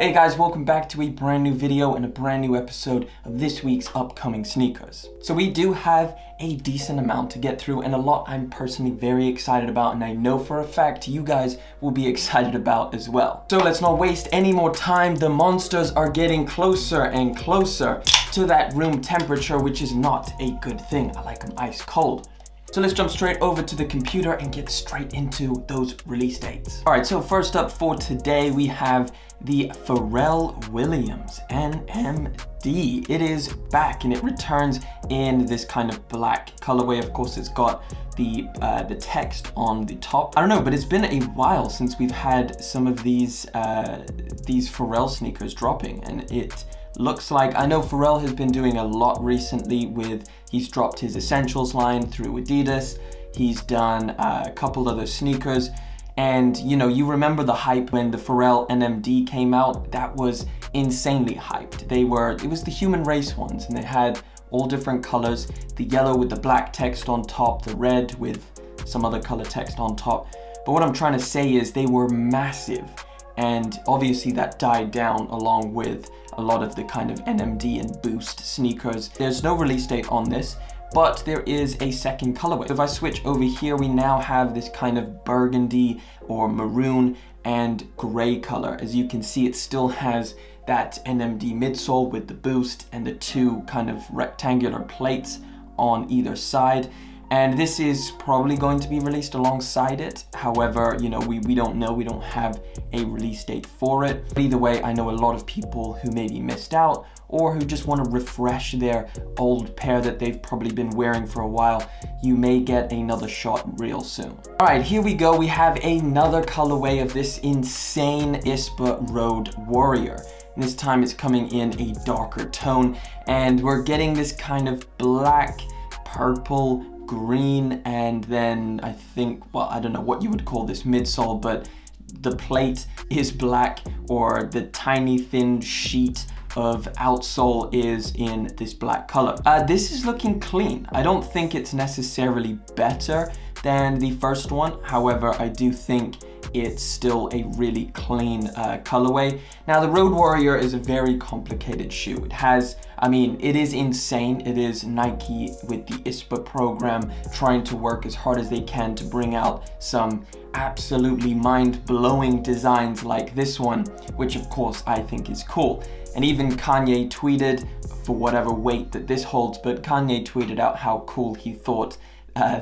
Hey guys, welcome back to a brand new video and a brand new episode of this week's upcoming sneakers. So we do have a decent amount to get through and a lot I'm personally very excited about, and I know for a fact you guys will be excited about as well. So let's not waste any more time. The monsters are getting closer and closer to that room temperature, which is not a good thing. I like them ice cold. So let's jump straight over to the computer and get straight into those release dates. All right, so first up for today, we have the Pharrell Williams NMD. It is back and it returns in this kind of black colorway. Of course, it's got the text on the top. I don't know, but it's been a while since we've had some of these Pharrell sneakers dropping, and it looks like, I know Pharrell has been doing a lot recently with, he's dropped his Essentials line through Adidas, he's done a couple other sneakers, and you know, you remember the hype when the Pharrell NMD came out. That was insanely hyped. It was the human race ones, and they had all different colors, the yellow with the black text on top, the red with some other color text on top. But what I'm trying to say is they were massive, and obviously that died down along with a lot of the kind of NMD and Boost sneakers. There's no release date on this, but there is a second colorway. If I switch over here, we now have this kind of burgundy or maroon and gray color. As you can see, it still has that NMD midsole with the Boost and the two kind of rectangular plates on either side. And this is probably going to be released alongside it. However, you know, we don't know, we don't have a release date for it. But either way, I know a lot of people who maybe missed out or who just want to refresh their old pair that they've probably been wearing for a while. You may get another shot real soon. All right, here we go. We have another colorway of this insane ISPA Road Warrior. And this time it's coming in a darker tone, and we're getting this kind of black, purple, green, and then I think, well, I don't know what you would call this midsole, but the plate is black, or the tiny thin sheet of outsole is in this black color. This is looking clean. I don't think it's necessarily better than the first one. However, I do think it's still a really clean colorway. Now, the Road Warrior is a very complicated shoe. It has, I mean, it is insane. It is Nike with the ISPA program trying to work as hard as they can to bring out some absolutely mind-blowing designs like this one, which of course I think is cool. And even Kanye tweeted, for whatever weight that this holds, but Kanye tweeted out how cool he thought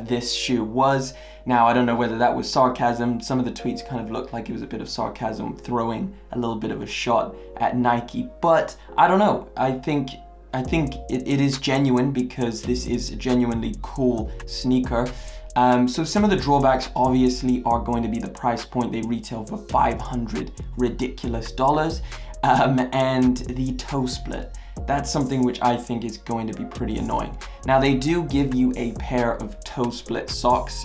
this shoe was. Now, I don't know whether that was sarcasm. Some of the tweets kind of looked like it was a bit of sarcasm, throwing a little bit of a shot at Nike, but I don't know. I think it is genuine, because this is a genuinely cool sneaker. So some of the drawbacks obviously are going to be the price point. They retail for $500 ridiculous dollars, and the toe split. That's something which I think is going to be pretty annoying. Now, they do give you a pair of toe split socks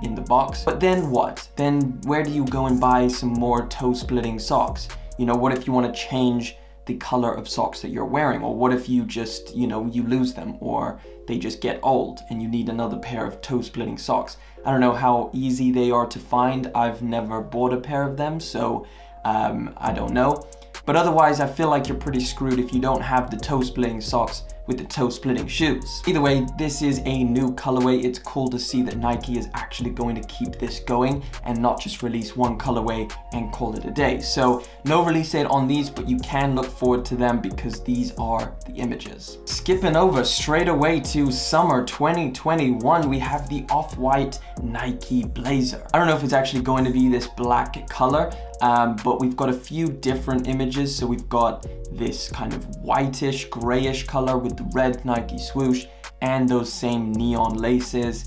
in the box, but then what? Then where do you go and buy some more toe splitting socks? You know, what if you want to change the color of socks that you're wearing? Or what if you just, you know, you lose them, or they just get old and you need another pair of toe splitting socks? I don't know how easy they are to find. I've never bought a pair of them, so I don't know. But otherwise, I feel like you're pretty screwed if you don't have the toe splitting socks with the toe splitting shoes. Either way, this is a new colorway. It's cool to see that Nike is actually going to keep this going and not just release one colorway and call it a day. So no release date on these, but you can look forward to them because these are the images. Skipping over straight away to summer 2021, we have the off-white Nike Blazer. I don't know if it's actually going to be this black color, but we've got a few different images. So we've got this kind of whitish, grayish color with the red Nike swoosh and those same neon laces.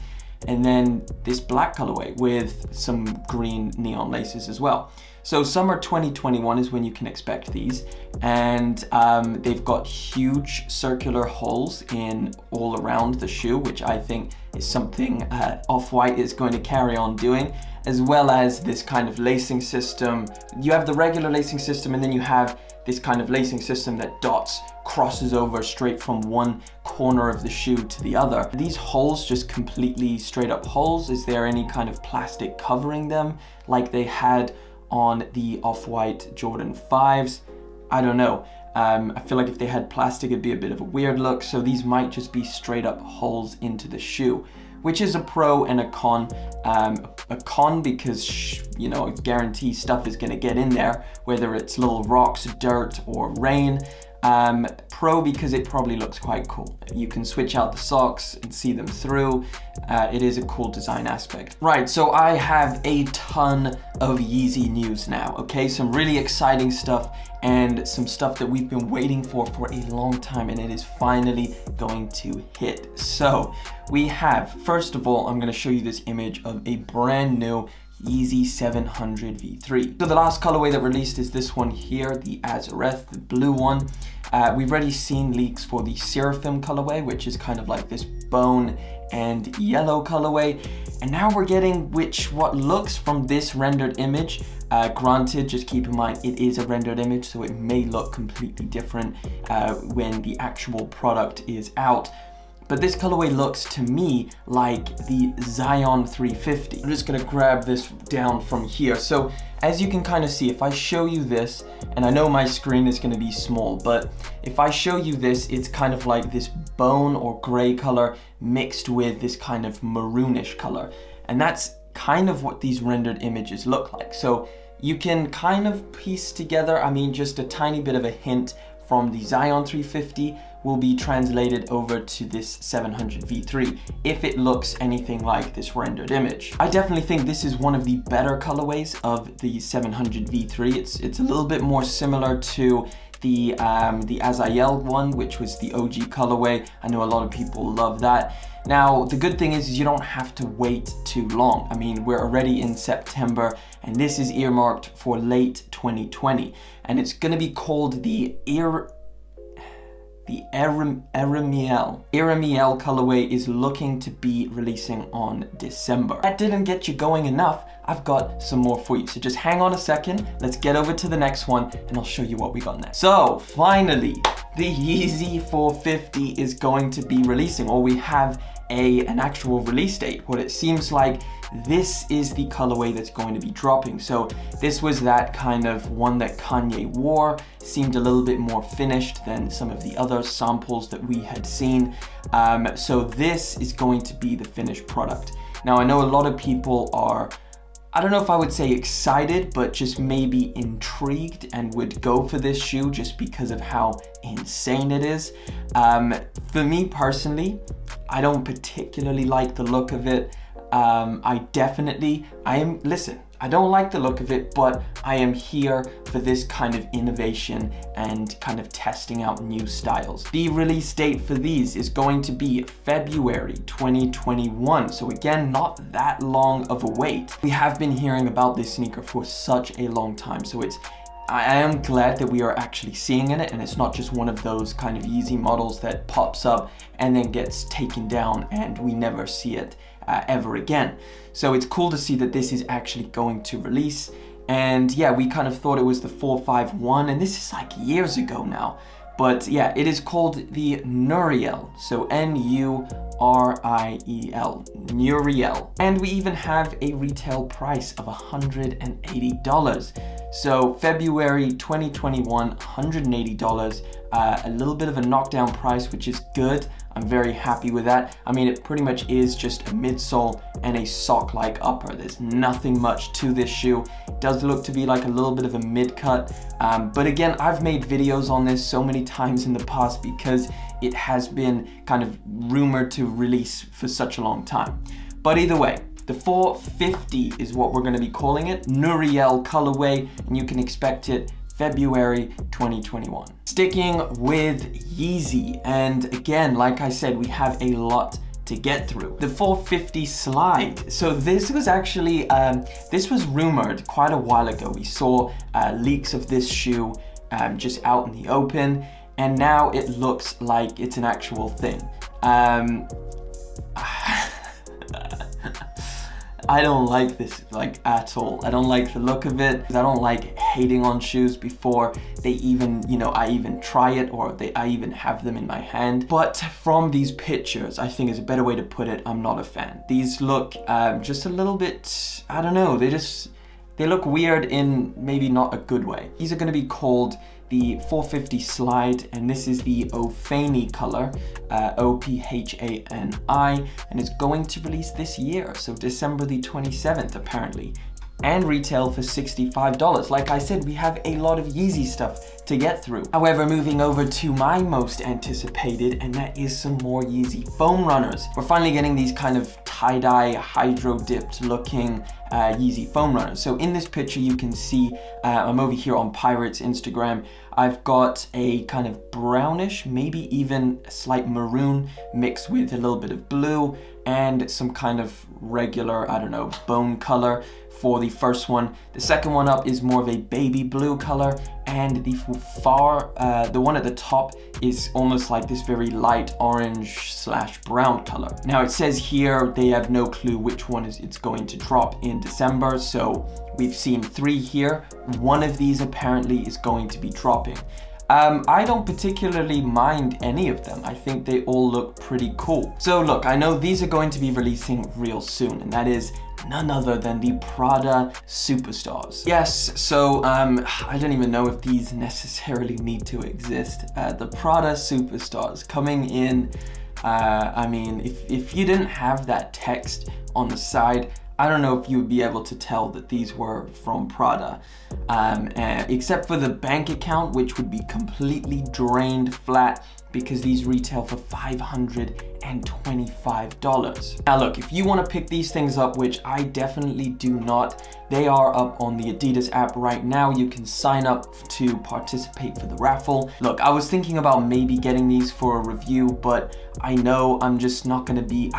And then this black colorway with some green neon laces as well. So summer 2021 is when you can expect these. And they've got huge circular holes in all around the shoe, which I think is something Off-White is going to carry on doing, as well as this kind of lacing system. You have the regular lacing system, and then you have this kind of lacing system that crosses over straight from one corner of the shoe to the other. Are these holes just completely straight up holes? Is there any kind of plastic covering them like they had on the Off-White Jordan 5s? I don't know. I feel like if they had plastic, it'd be a bit of a weird look. So these might just be straight up holes into the shoe, which is a pro and a con. A con because, you know, I guarantee stuff is gonna get in there, whether it's little rocks, dirt, or rain. Pro because it probably looks quite cool. You can switch out the socks and see them through. It is a cool design aspect. Right, so I have a ton of Yeezy news now, okay? Some really exciting stuff and some stuff that we've been waiting for a long time, and it is finally going to hit. So we have, first of all, I'm gonna show you this image of a brand new Yeezy 700 V3. So the last colorway that released is this one here, the Azareth, the blue one. We've already seen leaks for the Seraphim colorway, which is kind of like this bone and yellow colorway. And now we're getting what looks from this rendered image. Granted, just keep in mind, it is a rendered image, so it may look completely different when the actual product is out. But this colorway looks to me like the Zion 350. I'm just gonna grab this down from here. So as you can kind of see, if I show you this, and I know my screen is gonna be small, but if I show you this, it's kind of like this bone or gray color mixed with this kind of maroonish color. And that's kind of what these rendered images look like. So you can kind of piece together, I mean, just a tiny bit of a hint from the Zion 350 will be translated over to this 700 V3 if it looks anything like this rendered image. I definitely think this is one of the better colorways of the 700 V3. It's a little bit more similar to the Azael one, which was the OG colorway. I know a lot of people love that. Now, the good thing is you don't have to wait too long. I mean, we're already in September, and this is earmarked for late 2020. And it's gonna be called the Eremiel colorway is looking to be releasing on December. That didn't get you going enough. I've got some more for you. So just hang on a second. Let's get over to the next one and I'll show you what we got next. So finally, the Yeezy 450 is going to be releasing, or we have an actual release date. What it seems like, this is the colorway that's going to be dropping. So this was that kind of one that Kanye wore, seemed a little bit more finished than some of the other samples that we had seen. So this is going to be the finished product. Now I know a lot of people are, I don't know if I would say excited, but just maybe intrigued and would go for this shoe just because of how insane it is. For me personally, I don't particularly like the look of it. Listen, I don't like the look of it, but I am here for this kind of innovation and kind of testing out new styles. The release date for these is going to be February 2021. So again, not that long of a wait. We have been hearing about this sneaker for such a long time. So I am glad that we are actually seeing it, and it's not just one of those kind of Yeezy models that pops up and then gets taken down and we never see it ever again. So it's cool to see that this is actually going to release. And yeah, we kind of thought it was the 451, and this is like years ago now. But yeah, it is called the Nuriel, so Nuriel, Nuriel. And we even have a retail price of $180. So February 2021, $180, a little bit of a knockdown price, which is good. I'm very happy with that. I mean, it pretty much is just a midsole and a sock-like upper. There's nothing much to this shoe. It does look to be like a little bit of a mid-cut. But again, I've made videos on this so many times in the past because it has been kind of rumored to release for such a long time. But either way, the 450 is what we're gonna be calling it, Nuriel colorway, and you can expect it February 2021. Sticking with Yeezy, and again, like I said, we have a lot to get through. The 450 slide. So this was actually, this was rumored quite a while ago. We saw leaks of this shoe just out in the open, and now it looks like it's an actual thing. I don't like this like at all. I don't like the look of it. I don't like hating on shoes before they even, I even try it or I even have them in my hand. But from these pictures, I think is a better way to put it, I'm not a fan. These look just a little bit, I don't know, they look weird in maybe not a good way. These are gonna be called the 450 slide, and this is the Ophani color, Ophani, and it's going to release this year, so December the 27th apparently, and retail for $65. Like I said, we have a lot of Yeezy stuff to get through. However, moving over to my most anticipated, and that is some more Yeezy foam runners. We're finally getting these kind of tie-dye, hydro-dipped looking Yeezy foam runners. So in this picture, you can see, I'm over here on Pirate's Instagram, I've got a kind of brownish, maybe even a slight maroon mixed with a little bit of blue and some kind of regular, I don't know, bone color for the first one. The second one up is more of a baby blue color, and the one at the top is almost like this very light orange/brown color. Now it says here they have no clue which one it's going to drop in December, so we've seen 3 here. One of these apparently is going to be dropping. I don't particularly mind any of them. I think they all look pretty cool. So look, I know these are going to be releasing real soon, and that is none other than the Prada Superstars. Yes, so I don't even know if these necessarily need to exist. The Prada Superstars coming in, I mean, if you didn't have that text on the side, I don't know if you would be able to tell that these were from Prada, except for the bank account, which would be completely drained flat because these retail for $525. Now look, if you want to pick these things up, which I definitely do not, they are up on the Adidas app right now. You can sign up to participate for the raffle. Look, I was thinking about maybe getting these for a review, but I know I'm just not going to be,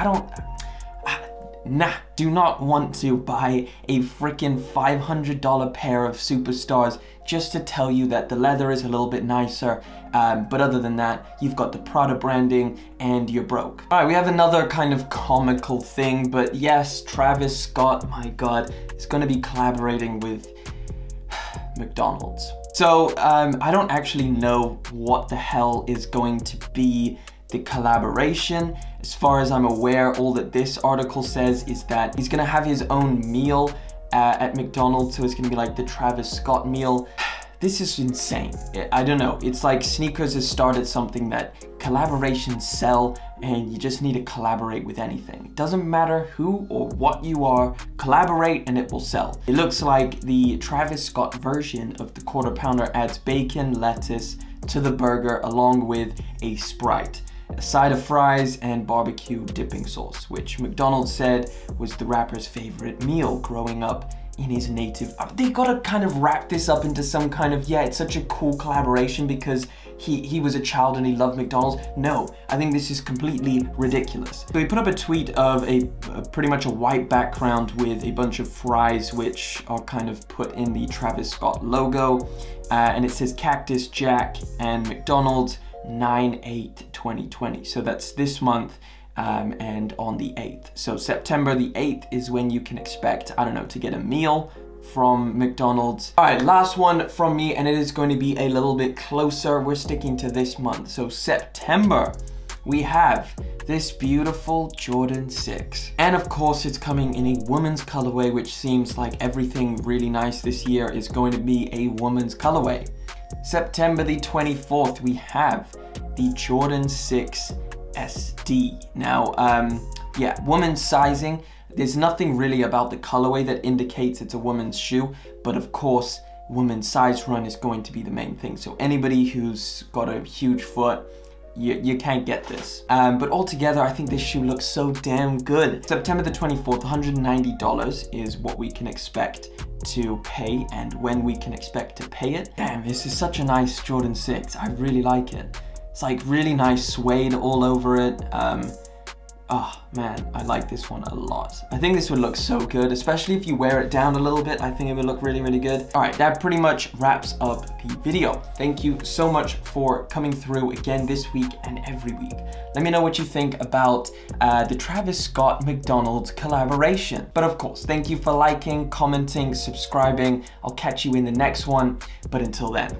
do not want to buy a freaking $500 pair of Superstars just to tell you that the leather is a little bit nicer. But other than that, you've got the Prada branding and you're broke. All right, we have another kind of comical thing, but yes, Travis Scott, my God, is going to be collaborating with McDonald's. So I don't actually know what the hell is going to be the collaboration. As far as I'm aware, all that this article says is that he's gonna have his own meal at McDonald's, so it's gonna be like the Travis Scott meal. This is insane. I don't know, it's like sneakers has started something that collaborations sell, and you just need to collaborate with anything. It doesn't matter who or what you are, collaborate and it will sell. It looks like the Travis Scott version of the Quarter Pounder adds bacon, lettuce to the burger along with a Sprite, a side of fries, and barbecue dipping sauce, which McDonald's said was the rapper's favorite meal growing up in his native. They gotta kind of wrap this up into some kind of, yeah, it's such a cool collaboration because he was a child and he loved McDonald's. No, I think this is completely ridiculous. So he put up a tweet of a pretty much a white background with a bunch of fries which are kind of put in the Travis Scott logo, and it says Cactus Jack and McDonald's 9/8/2020. So that's this month, and on the 8th. So September the 8th is when you can expect, I don't know, to get a meal from McDonald's. All right, last one from me, and it is going to be a little bit closer. We're sticking to this month. So September, we have this beautiful Jordan 6. And of course, it's coming in a woman's colorway, which seems like everything really nice this year is going to be a woman's colorway. September the 24th, we have the Jordan 6 SD. Now, yeah, woman's sizing. There's nothing really about the colorway that indicates it's a woman's shoe, but of course, woman's size run is going to be the main thing. So anybody who's got a huge foot, you can't get this. But altogether, I think this shoe looks so damn good. September the 24th, $190 is what we can expect to pay, and when we can expect to pay it. Damn, this is such a nice Jordan 6. I really like it. It's like really nice suede all over it. Oh man, I like this one a lot. I think this would look so good, especially if you wear it down a little bit. I think it would look really, really good. All right, that pretty much wraps up the video. Thank you so much for coming through again this week and every week. Let me know what you think about the Travis Scott McDonald's collaboration. But of course, thank you for liking, commenting, subscribing. I'll catch you in the next one, but until then.